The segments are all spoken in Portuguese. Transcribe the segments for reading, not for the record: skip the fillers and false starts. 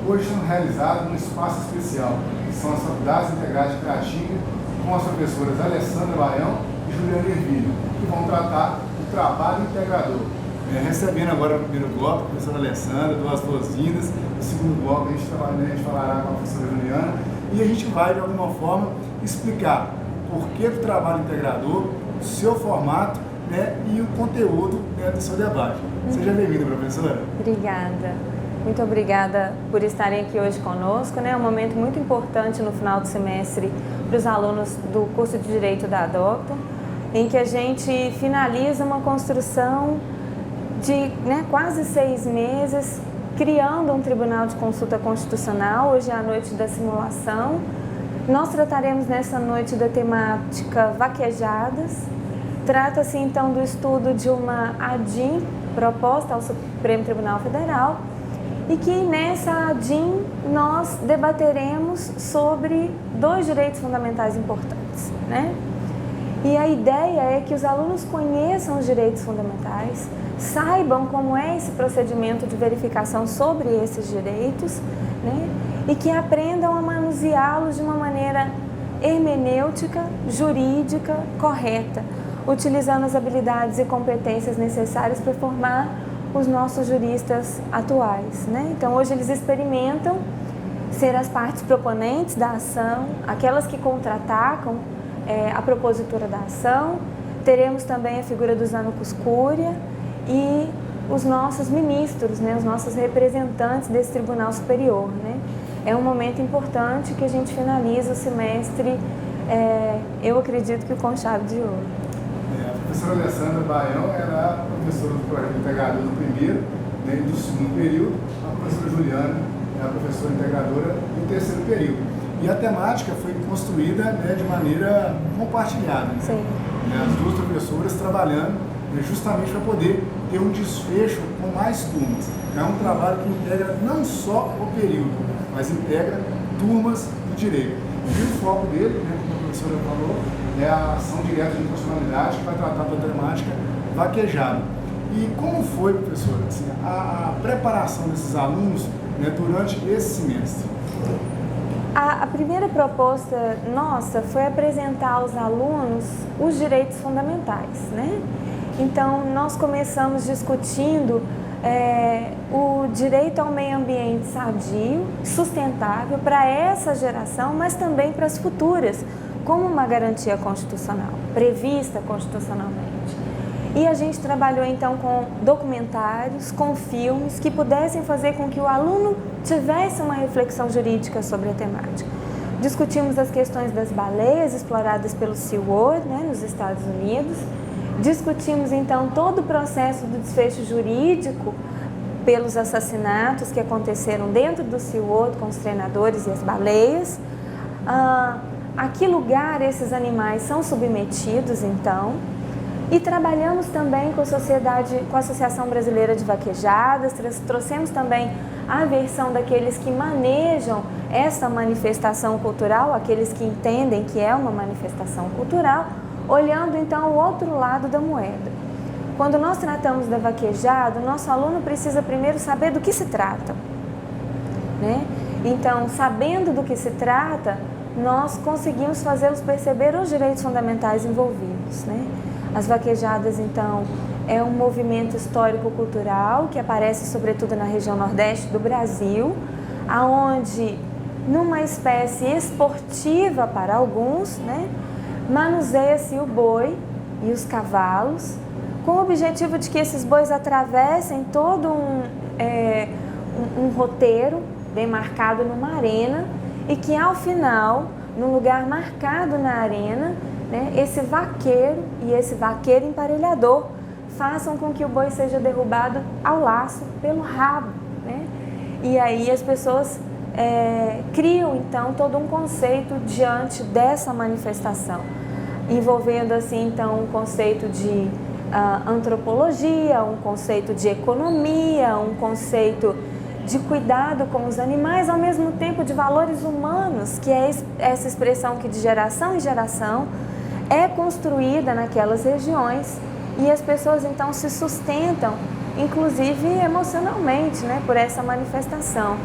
hoje sendo realizado num espaço especial, que são as Faculdades Integrais de Caratinga, com as professoras Alessandra Baião e Juliana Ervilho, que vão tratar do trabalho integrador. Recebendo agora o primeiro bloco, a professora Alessandra, duas boas-vindas. No segundo bloco a gente falará com a professora Juliana e a gente vai, de alguma forma, explicar o porquê do trabalho integrador, o seu formato, e o conteúdo do seu debate. Seja bem-vinda, professora. Obrigada. Muito obrigada por estarem aqui hoje conosco. É um momento muito importante no final do semestre para os alunos do curso de Direito da DOCTA, em que a gente finaliza uma construção de quase 6 meses, criando um Tribunal de Consulta Constitucional. Hoje é a noite da simulação. Nós trataremos nessa noite da temática vaquejadas. Trata-se então do estudo de uma ADIM proposta ao Supremo Tribunal Federal e que nessa ADIM nós debateremos sobre 2 direitos fundamentais importantes, E a ideia é que os alunos conheçam os direitos fundamentais, saibam como é esse procedimento de verificação sobre esses direitos, e que aprendam a manuseá-los de uma maneira hermenêutica, jurídica, correta, utilizando as habilidades e competências necessárias para formar os nossos juristas atuais. Então, hoje eles experimentam ser as partes proponentes da ação, aquelas que contra-atacam a propositura da ação. Teremos também a figura dos amicus curiae e os nossos ministros, os nossos representantes desse Tribunal Superior. É um momento importante que a gente finaliza o semestre, eu acredito que com chave de ouro. A professora Alessandra Baião era a professora do projeto integrador do primeiro e do segundo período. A professora Juliana é a professora integradora do terceiro período. E a temática foi construída de maneira compartilhada. Sim. As 2 professoras trabalhando justamente para poder ter um desfecho com mais turmas. É um trabalho que integra não só o período, mas integra turmas do direito. E o foco dele, como a professora falou, é a ação direta de inconstitucionalidade, que vai tratar da temática vaquejada. E como foi, professora, a preparação desses alunos durante esse semestre? A primeira proposta nossa foi apresentar aos alunos os direitos fundamentais. Então, nós começamos discutindo o direito ao meio ambiente sadio, sustentável para essa geração, mas também para as futuras, como uma garantia constitucional, prevista constitucionalmente. E a gente trabalhou então com documentários, com filmes que pudessem fazer com que o aluno tivesse uma reflexão jurídica sobre a temática. Discutimos as questões das baleias exploradas pelo SeaWorld, nos Estados Unidos. Discutimos então todo o processo do desfecho jurídico pelos assassinatos que aconteceram dentro do SeaWorld com os treinadores e as baleias. A que lugar esses animais são submetidos, então, e trabalhamos também com a Associação Brasileira de Vaquejadas, trouxemos também a versão daqueles que manejam essa manifestação cultural, aqueles que entendem que é uma manifestação cultural, olhando então o outro lado da moeda. Quando nós tratamos da vaquejada, o nosso aluno precisa primeiro saber do que se trata, Então, sabendo do que se trata, nós conseguimos fazê-los perceber os direitos fundamentais envolvidos. As vaquejadas, então, é um movimento histórico-cultural que aparece sobretudo na região nordeste do Brasil, aonde, numa espécie esportiva para alguns, manuseia-se o boi e os cavalos, com o objetivo de que esses bois atravessem todo um roteiro demarcado numa arena e que ao final, num lugar marcado na arena, esse vaqueiro e esse vaqueiro emparelhador façam com que o boi seja derrubado ao laço pelo rabo. E aí as pessoas criam então todo um conceito diante dessa manifestação, envolvendo assim então um conceito de antropologia, um conceito de economia, um conceito de cuidado com os animais, ao mesmo tempo de valores humanos, que é essa expressão que de geração em geração é construída naquelas regiões e as pessoas então se sustentam, inclusive emocionalmente, por essa manifestação.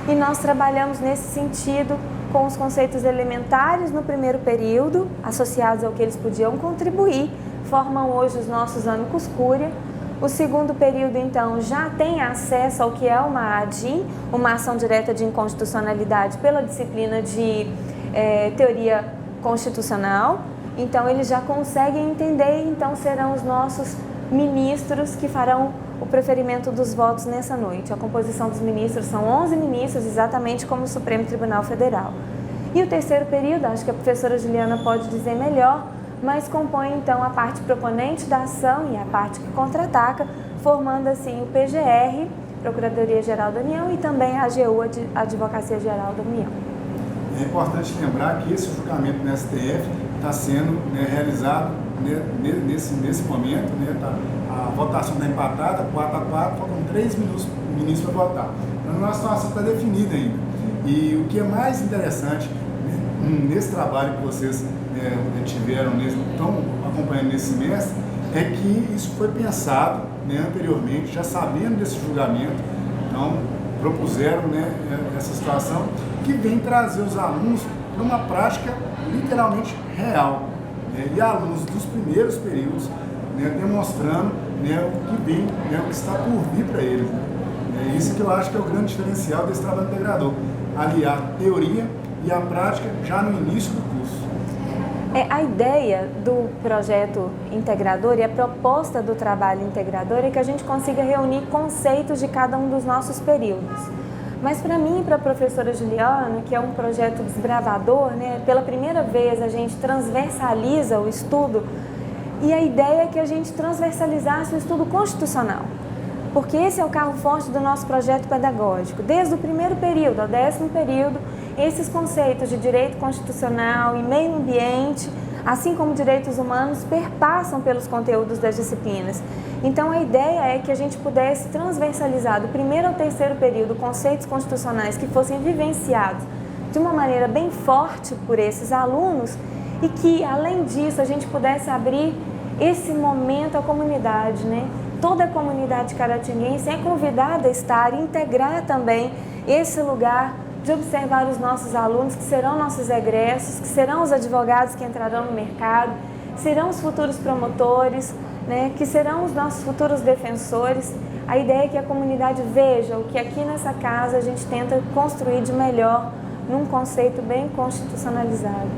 e nós trabalhamos nesse sentido com os conceitos elementares no primeiro período, associados ao que eles podiam contribuir, formam hoje os nossos amicus curiae. O segundo período, então, já tem acesso ao que é uma ADIM, uma ação direta de inconstitucionalidade pela disciplina de teoria constitucional. Então, eles já conseguem entender, então serão os nossos ministros que farão o preferimento dos votos nessa noite. A composição dos ministros são 11 ministros, exatamente como o Supremo Tribunal Federal. E o terceiro período, acho que a professora Juliana pode dizer melhor, mas compõe então a parte proponente da ação e a parte que contra-ataca, formando assim o PGR, Procuradoria-Geral da União, e também a AGU, Advocacia-Geral da União. É importante lembrar que esse julgamento no STF está sendo realizado nesse momento, a votação está empatada, 4-4, faltam 3 ministros para votar. Então, a situação está definida ainda. E o que é mais interessante nesse trabalho que vocês estão acompanhando nesse semestre, é que isso foi pensado anteriormente, já sabendo desse julgamento, então propuseram essa situação que vem trazer os alunos para uma prática literalmente real, e alunos dos primeiros períodos demonstrando o que vem, o que está por vir para eles. É isso que eu acho que é o grande diferencial desse trabalho integrador, aliar teoria e a prática já no início do curso. A ideia do projeto integrador e a proposta do trabalho integrador é que a gente consiga reunir conceitos de cada um dos nossos períodos. Mas para mim e para a professora Juliana, que é um projeto desbravador, pela primeira vez a gente transversaliza o estudo, e a ideia é que a gente transversalizasse o estudo constitucional. Porque esse é o carro forte do nosso projeto pedagógico. Desde o primeiro período ao 10º período, esses conceitos de direito constitucional e meio ambiente, assim como direitos humanos, perpassam pelos conteúdos das disciplinas. Então, a ideia é que a gente pudesse transversalizar do primeiro ao 3º período conceitos constitucionais que fossem vivenciados de uma maneira bem forte por esses alunos e que, além disso, a gente pudesse abrir esse momento à comunidade, Toda a comunidade caratinguense é convidada a estar e integrar também esse lugar de observar os nossos alunos, que serão nossos egressos, que serão os advogados que entrarão no mercado, serão os futuros promotores, que serão os nossos futuros defensores. A ideia é que a comunidade veja o que aqui nessa casa a gente tenta construir de melhor num conceito bem constitucionalizado.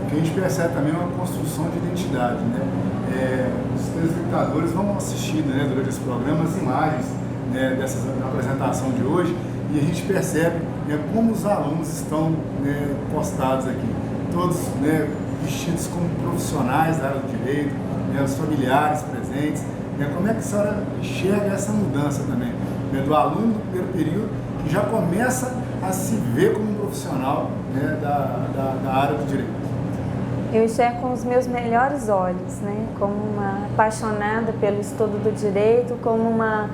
O que a gente percebe também é uma construção de identidade, os telespectadores vão assistir durante esse programa as imagens dessa apresentação de hoje, e a gente percebe como os alunos estão postados aqui, todos vestidos como profissionais da área do direito, os familiares presentes. Como é que a senhora enxerga essa mudança também, do aluno do primeiro período, que já começa a se ver como um profissional da área do direito? Eu enxergo com os meus melhores olhos, como uma apaixonada pelo estudo do direito, como uma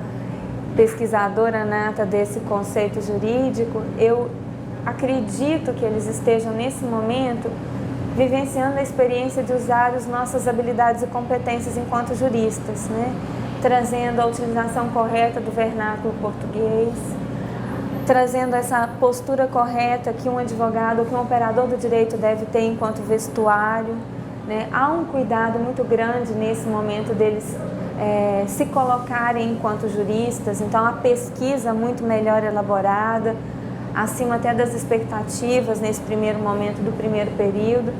pesquisadora nata desse conceito jurídico. Eu acredito que eles estejam, nesse momento, vivenciando a experiência de usar as nossas habilidades e competências enquanto juristas, trazendo a utilização correta do vernáculo português, trazendo essa postura correta que um advogado, que um operador do direito deve ter enquanto vestuário. Há um cuidado muito grande nesse momento deles se colocarem enquanto juristas, então a pesquisa muito melhor elaborada, acima até das expectativas nesse primeiro momento do primeiro período.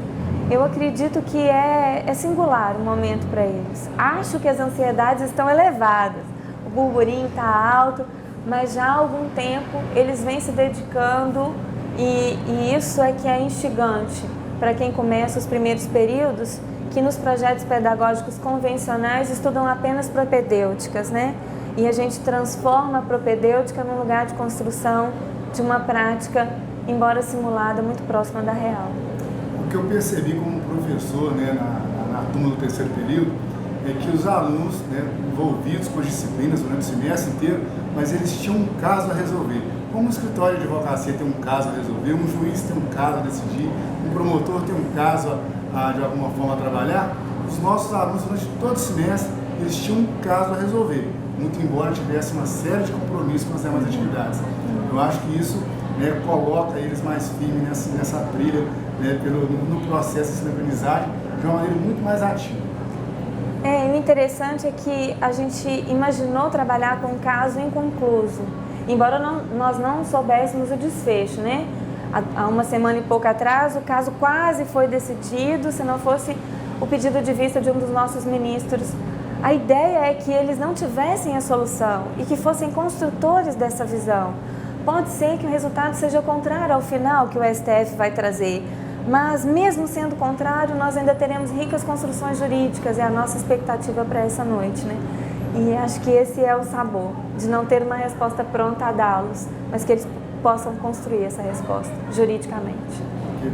Eu acredito que é singular o momento para eles. Acho que as ansiedades estão elevadas, o burburinho está alto, mas já há algum tempo eles vêm se dedicando e isso é que é instigante para quem começa os primeiros períodos, que nos projetos pedagógicos convencionais estudam apenas propedêuticas, E a gente transforma a propedêutica num lugar de construção de uma prática, embora simulada, muito próxima da real. O que eu percebi como professor na turma do terceiro período é que os alunos envolvidos com as disciplinas durante o semestre inteiro, mas eles tinham um caso a resolver. Como o escritório de advocacia tem um caso a resolver, um juiz tem um caso a decidir, um promotor tem um caso de alguma forma a trabalhar, os nossos alunos durante todo o semestre eles tinham um caso a resolver, muito embora tivesse uma série de compromissos com as demais atividades. Eu acho que isso né, coloca eles mais firmes nessa trilha, né, no processo de aprendizagem de uma maneira muito mais ativa. O interessante é que a gente imaginou trabalhar com um caso inconcluso, embora nós não soubéssemos o desfecho, né? Há uma semana e pouco atrás, o caso quase foi decidido, se não fosse o pedido de vista de um dos nossos ministros. A ideia é que eles não tivessem a solução e que fossem construtores dessa visão. Pode ser que o resultado seja o contrário ao final que o STF vai trazer, mas mesmo sendo contrário, nós ainda teremos ricas construções jurídicas, é a nossa expectativa para essa noite, né? E acho que esse é o sabor, de não ter uma resposta pronta a dá-los, mas que eles possam construir essa resposta juridicamente.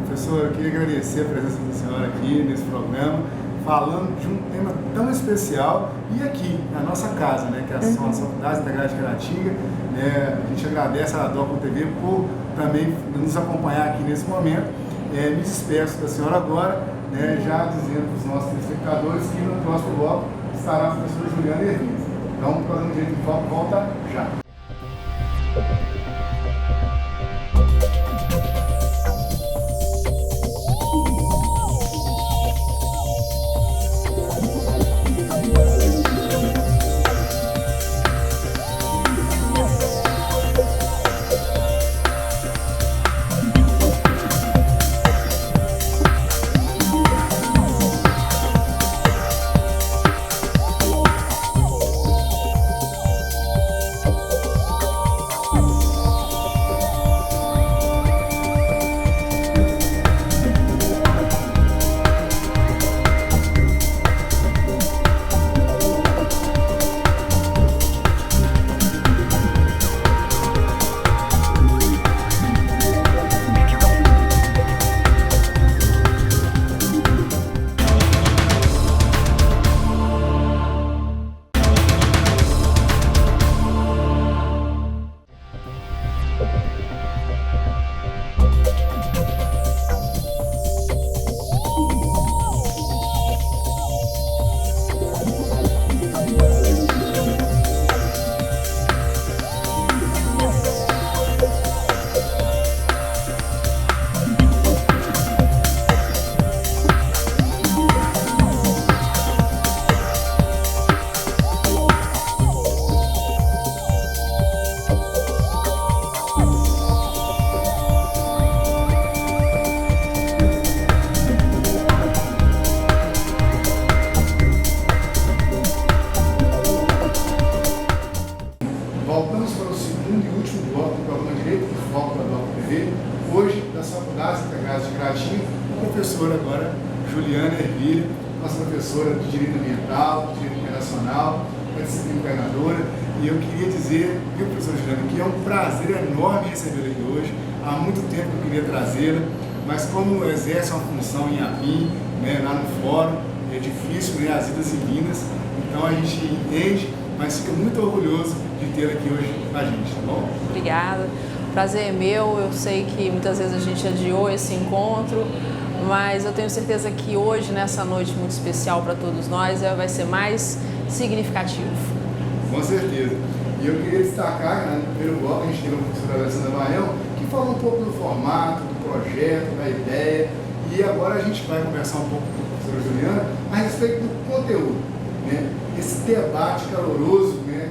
Professora, eu queria agradecer a presença da senhora aqui nesse programa, falando de um tema tão especial e aqui, na nossa casa, né, que são as Faculdades Integradas de Caratinga. A gente agradece a Docto TV por também nos acompanhar aqui nesse momento. Me despeço da senhora agora, né, já dizendo para os nossos telespectadores que no próximo bloco estará a professora Juliana Ervines. Então, o programa Direito em Foco volta já. Voltamos para o segundo e último bloco do programa Direito em Foco da Docto TV, hoje das Faculdades Integradas de Caratinga, com a professora agora Juliana Ervines, nossa professora de Direito Ambiental, de Direito Internacional, da disciplina governadora. E eu queria dizer, viu, professora Juliana, que é um prazer enorme recebê-la aqui hoje. Há muito tempo que eu queria trazê-la, mas como exerce uma função em APIM, né, lá no fórum, é difícil, né, as idas e vindas, então a gente entende, mas fica muito orgulhoso de tê-la aqui hoje com a gente, tá bom? Obrigada, o prazer é meu. Eu sei que muitas vezes a gente adiou esse encontro, mas eu tenho certeza que hoje, nessa noite muito especial para todos nós, vai ser mais significativo. Com certeza. E eu queria destacar, né, no primeiro bloco, a gente teve a professora Alessandra Baião, que falou um pouco do formato, do projeto, da ideia, e agora a gente vai conversar um pouco com a professora Juliana a respeito do conteúdo, né? Esse debate caloroso, né,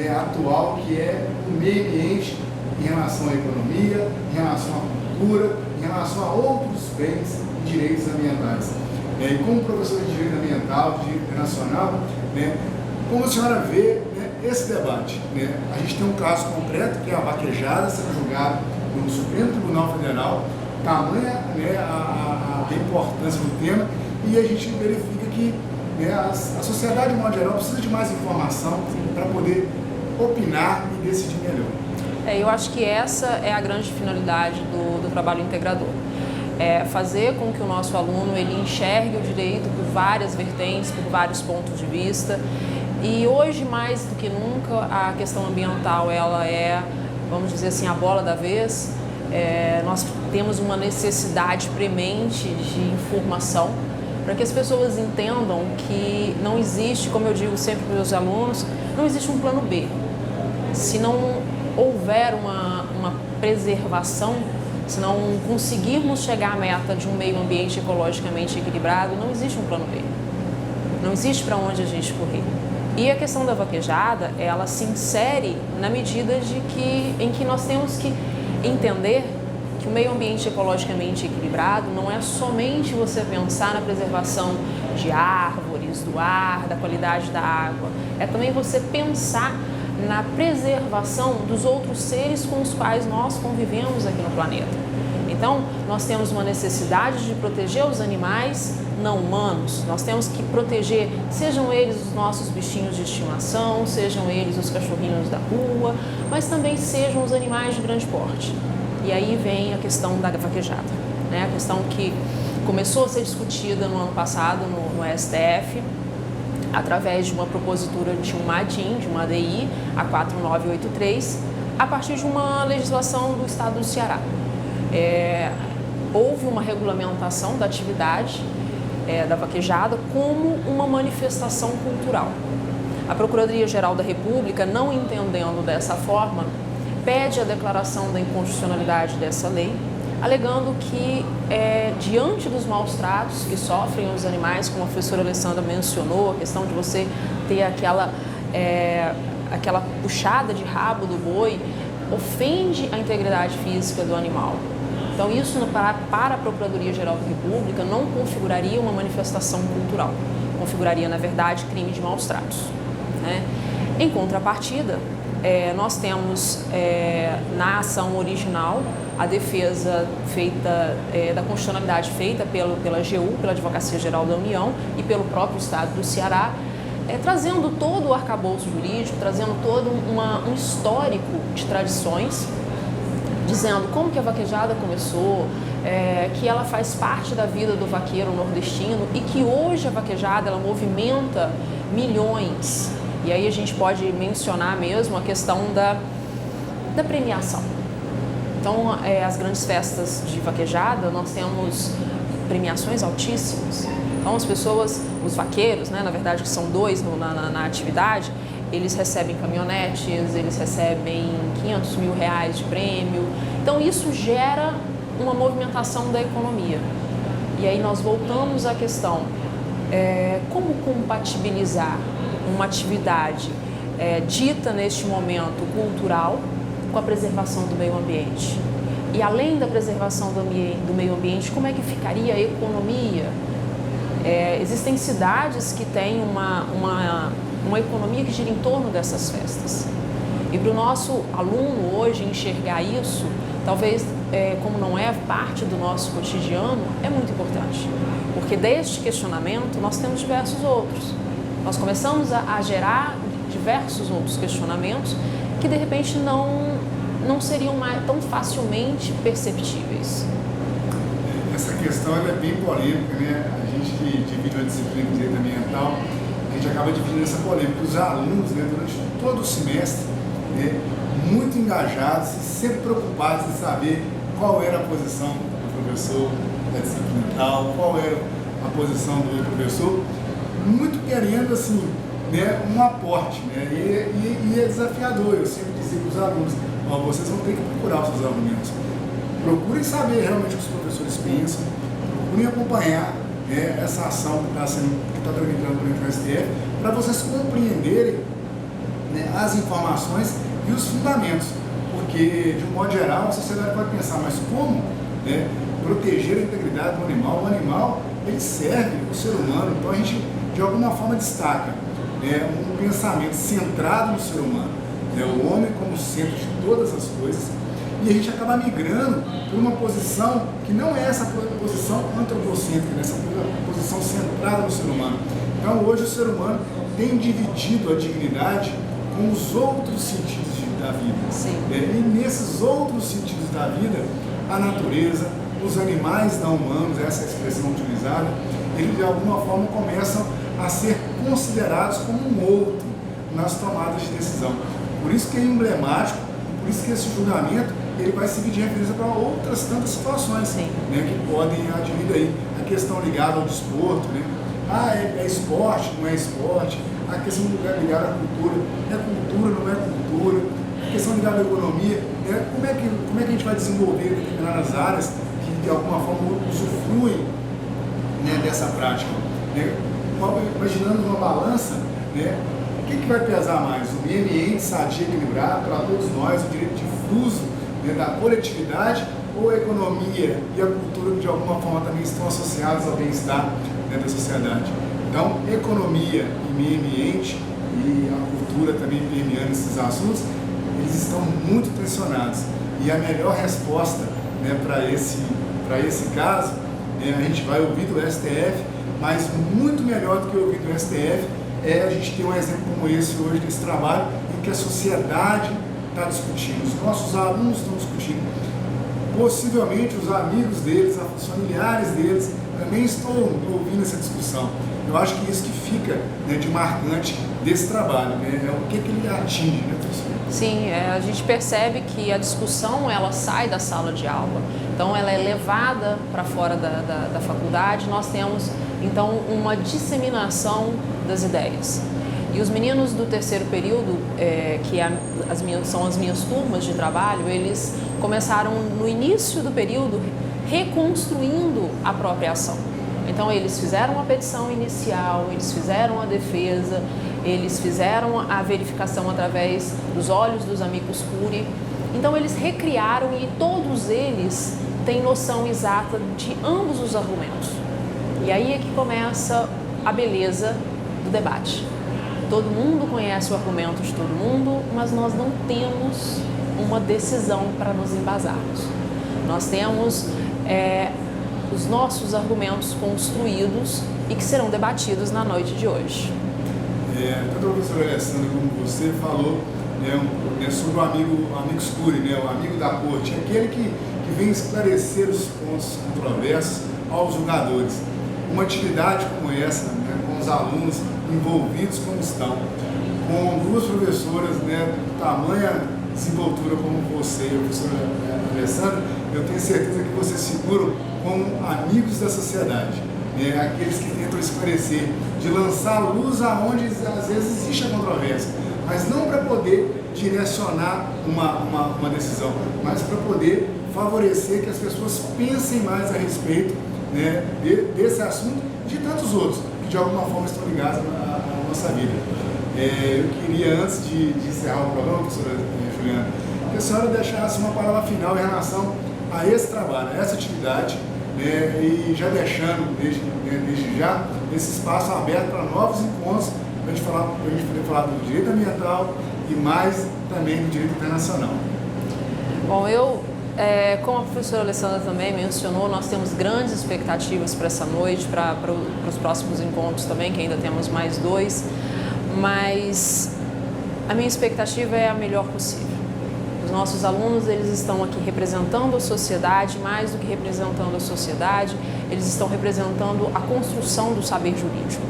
atual, que é o meio ambiente em relação à economia, em relação à cultura, em relação a outros bens e direitos ambientais. E como professora de Direito Ambiental, de Direito Internacional, né, como a senhora vê, né, esse debate? Né? A gente tem um caso concreto, que é a vaquejada sendo julgada no Supremo Tribunal Federal, tamanha, né, a importância do tema, e a gente verifica que, né, a sociedade, de modo geral, precisa de mais informação para poder opinar e decidir melhor. Eu acho que essa é a grande finalidade do trabalho integrador. É fazer com que o nosso aluno ele enxergue o direito por várias vertentes, por vários pontos de vista. E hoje, mais do que nunca, a questão ambiental ela é, vamos dizer assim, a bola da vez. Nós temos uma necessidade premente de informação para que as pessoas entendam que não existe, como eu digo sempre para os meus alunos, não existe um plano B. Se não houver uma uma preservação, se não conseguirmos chegar à meta de um meio ambiente ecologicamente equilibrado, não existe um plano B. Não existe para onde a gente correr. E a questão da vaquejada, ela se insere na medida em que nós temos que entender que o meio ambiente ecologicamente equilibrado não é somente você pensar na preservação de árvores, do ar, da qualidade da água. É também você pensar na preservação dos outros seres com os quais nós convivemos aqui no planeta. Então, nós temos uma necessidade de proteger os animais não humanos. Nós temos que proteger, sejam eles os nossos bichinhos de estimação, sejam eles os cachorrinhos da rua, mas também sejam os animais de grande porte. E aí vem a questão da vaquejada, né? A questão que começou a ser discutida no ano passado no STF, através de uma propositura de uma ADIM, de uma ADI, a 4983, a partir de uma legislação do estado do Ceará. Houve uma regulamentação da atividade da vaquejada como uma manifestação cultural. A Procuradoria-Geral da República, não entendendo dessa forma, pede a declaração da inconstitucionalidade dessa lei, alegando que, diante dos maus tratos que sofrem os animais, como a professora Alessandra mencionou, a questão de você ter aquela puxada de rabo do boi, ofende a integridade física do animal. Então, isso para a Procuradoria-Geral da República não configuraria uma manifestação cultural, configuraria, na verdade, crime de maus tratos, né? Em contrapartida, nós temos na ação original a defesa feita da constitucionalidade feita pela AGU, pela Advocacia Geral da União e pelo próprio Estado do Ceará, trazendo todo o arcabouço jurídico, trazendo todo um histórico de tradições, dizendo como que a vaquejada começou, que ela faz parte da vida do vaqueiro nordestino e que hoje a vaquejada ela movimenta milhões. E aí a gente pode mencionar mesmo a questão da premiação. Então, as grandes festas de vaquejada, nós temos premiações altíssimas. Então, as pessoas, os vaqueiros, né, na verdade, que são dois na atividade, eles recebem caminhonetes, eles recebem R$500 mil de prêmio. Então, isso gera uma movimentação da economia. E aí nós voltamos à questão, como compatibilizar uma atividade dita neste momento cultural com a preservação do meio ambiente. E além da preservação do meio ambiente, como é que ficaria a economia? Existem cidades que têm uma economia que gira em torno dessas festas. E para o nosso aluno hoje enxergar isso, talvez como não é parte do nosso cotidiano, é muito importante. Porque deste questionamento nós temos diversos outros. Nós começamos a gerar diversos outros questionamentos que de repente não seriam tão facilmente perceptíveis. Essa questão ela é bem polêmica, né? A gente que divide a disciplina de direito ambiental, a gente acaba dividindo essa polêmica. Os alunos, né, durante todo o semestre, né, muito engajados e sempre preocupados em saber qual era a posição do professor da disciplina tal, qual era a posição do outro professor, muito querendo assim, né, um aporte, né? E é desafiador. Eu sempre dizia para os alunos, vocês vão ter que procurar os seus argumentos. Procurem saber realmente o que os professores pensam, procurem acompanhar essa ação que está tramitando por o STF, para vocês compreenderem, né, as informações e os fundamentos. Porque, de um modo geral, a sociedade pode pensar, mas como, né, proteger a integridade do animal? O animal, ele serve o ser humano, então a gente, de alguma forma, destaca, né, um pensamento centrado no ser humano, né, o homem como centro de todas as coisas, e a gente acaba migrando por uma posição que não é essa posição antropocêntrica, essa posição centrada no ser humano. Então, hoje o ser humano tem dividido a dignidade com os outros sentidos da vida. Sim. E nesses outros sentidos da vida, a natureza, os animais não humanos, essa é a expressão utilizada, eles de alguma forma começam a ser considerados como um outro nas tomadas de decisão. Por isso que é emblemático, por isso que esse julgamento ele vai servir de referência para outras tantas situações, né, que podem advir aí. A questão ligada ao desporto, né? É esporte, não é esporte, a questão ligada à cultura, é cultura, não é cultura. questão ligada à economia, né? Como é que a gente vai desenvolver determinadas áreas que de alguma forma usufruem, né, dessa prática, né? Imaginando uma balança, né? O que vai pesar mais? O meio ambiente sadio e equilibrado para todos nós, o direito difuso, né, da coletividade, ou a economia e a cultura que de alguma forma também estão associados ao bem-estar, né, da sociedade. Então, economia e meio ambiente e a cultura também permeando esses assuntos, eles estão muito tensionados. E a melhor resposta, né, para esse caso, né, a gente vai ouvir do STF, mas muito melhor do que ouvir do STF é a gente ter um exemplo como esse hoje desse trabalho em que a sociedade está discutindo, os nossos alunos estão discutindo, possivelmente os amigos deles, os familiares deles também estão ouvindo essa discussão. Eu acho que isso que fica, né, de marcante desse trabalho, né, é o que ele atinge, né, professor? Sim, a gente percebe que a discussão ela sai da sala de aula, então ela é levada para fora da faculdade. Nós temos então uma disseminação das ideias. E os meninos do terceiro período, são as minhas turmas de trabalho, eles começaram no início do período reconstruindo a própria ação. Então eles fizeram a petição inicial, eles fizeram a defesa, eles fizeram a verificação através dos olhos dos amicus curiae. Então eles recriaram e todos eles têm noção exata de ambos os argumentos. E aí é que começa a beleza do debate. Todo mundo conhece o argumento de todo mundo, mas nós não temos uma decisão para nos embasarmos. Nós temos os nossos argumentos construídos e que serão debatidos na noite de hoje. Tanto o professor Alessandro como você falou, né, sobre o amicus curiae, né, o amigo da corte, aquele que vem esclarecer os pontos controversos aos julgadores. Uma atividade como essa, né, com os alunos envolvidos como estão, com duas professoras, né, de tamanha desenvoltura como você e o professor Alessandro, eu tenho certeza que vocês figuram como amigos da sociedade, né, aqueles que tentam esclarecer, de lançar luz aonde às vezes existe a controvérsia, mas não para poder direcionar uma decisão, mas para poder favorecer que as pessoas pensem mais a respeito, né, desse assunto e de tantos outros que de alguma forma estão ligados à nossa vida. Eu queria, antes de encerrar o programa, professora Juliana, que a senhora deixasse uma palavra final em relação a esse trabalho, a essa atividade, né, e já deixando desde já esse espaço aberto para novos encontros, para a gente poder falar do direito ambiental e mais também do direito internacional. Bom, como a professora Alessandra também mencionou, nós temos grandes expectativas para essa noite, para os próximos encontros também, que ainda temos mais 2, mas a minha expectativa é a melhor possível. Os nossos alunos, eles estão aqui representando a sociedade, mais do que representando a sociedade, eles estão representando a construção do saber jurídico.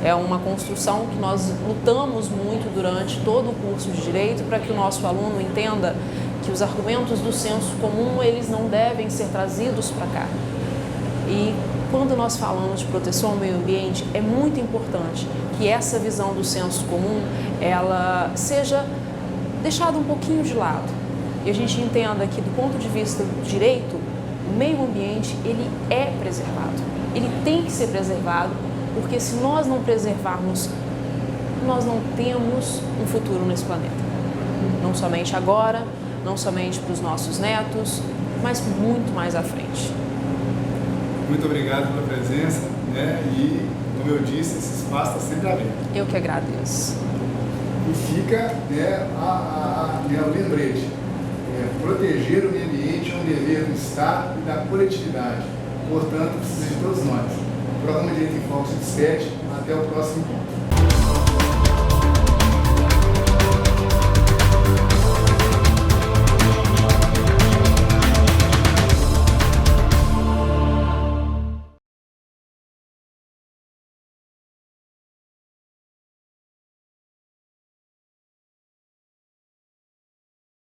É uma construção que nós lutamos muito durante todo o curso de Direito para que o nosso aluno entenda que os argumentos do senso comum, eles não devem ser trazidos para cá. E quando nós falamos de proteção ao meio ambiente, é muito importante que essa visão do senso comum, ela seja deixada um pouquinho de lado. E a gente entenda que, do ponto de vista do direito, o meio ambiente, ele é preservado. Ele tem que ser preservado, porque se nós não preservarmos, nós não temos um futuro nesse planeta. Não somente agora, não somente para os nossos netos, mas muito mais à frente. Muito obrigado pela presença, né? E, como eu disse, esse espaço está sempre aberto. Eu que agradeço. E fica, né, o lembrete. Proteger o meio ambiente é um dever do Estado e da coletividade. Portanto, precisa de todos nós. O programa Direito em Foco se despede. Até o próximo encontro.